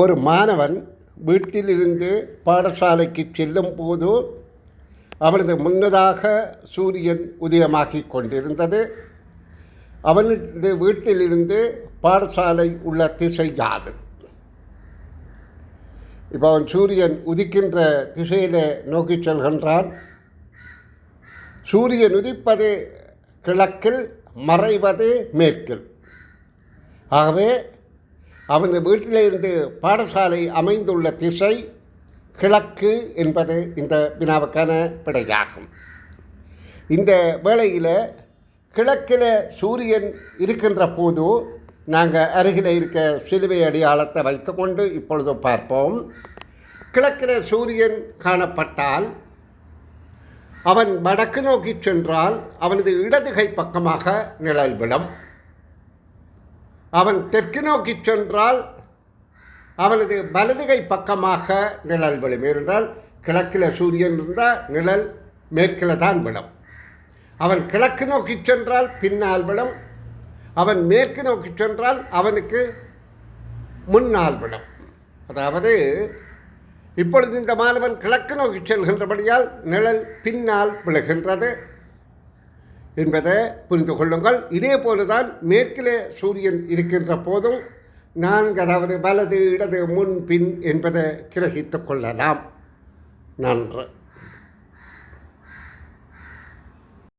ஒரு மாணவன் வீட்டிலிருந்து பாடசாலைக்கு செல்லும் போது அவனது முன்னதாக சூரியன் உதயமாகிக் கொண்டிருந்தது. அவனது வீட்டிலிருந்து பாடசாலை உள்ள திசை யாது? இப்போ அவன் சூரியன் உதிக்கின்ற திசையில் நோக்கி செல்கின்றான். சூரியன் உதிப்பது கிழக்கில், மறைவது மேற்கில். ஆகவே அவனது வீட்டிலிருந்து பாடசாலை அமைந்துள்ள திசை கிழக்கு என்பது இந்த வினாவுக்கான விடையாகும். இந்த வேளையில் கிழக்கில் சூரியன் இருக்கின்ற போது நாங்கள் அருகில் இருக்க சிலுவை அடையாளத்தை வைத்துக்கொண்டு இப்பொழுது பார்ப்போம். கிழக்கில் சூரியன் காணப்பட்டால் அவன் வடக்கு நோக்கி சென்றால் அவனது இடது கை பக்கமாக நிழல் விடும். அவன் தெற்கு நோக்கி சென்றால் அவனது வலது கை பக்கமாக நிழல் விடும். என்றால் கிழக்கில் சூரியன் இருந்தால் நிழல் மேற்கில் தான் விடும். அவன் கிழக்கு நோக்கி சென்றால் பின்னால் விடும். அவன் மேற்கு நோக்கி சென்றால் அவனுக்கு முன்னால் விடும். அதாவது இப்பொழுது இந்த மாணவன் கிழக்கு நோக்கி செல்கின்றபடியால் நிழல் பின்னால் விழுகின்றது என்பதை புரிந்து கொள்ளுங்கள். இதே போலதான் மேற்கிலே சூரியன் இருக்கின்ற போதும் அதாவது வலது, இடது, முன், பின் என்பதை கிரகித்துக் கொள்ளலாம். நன்று.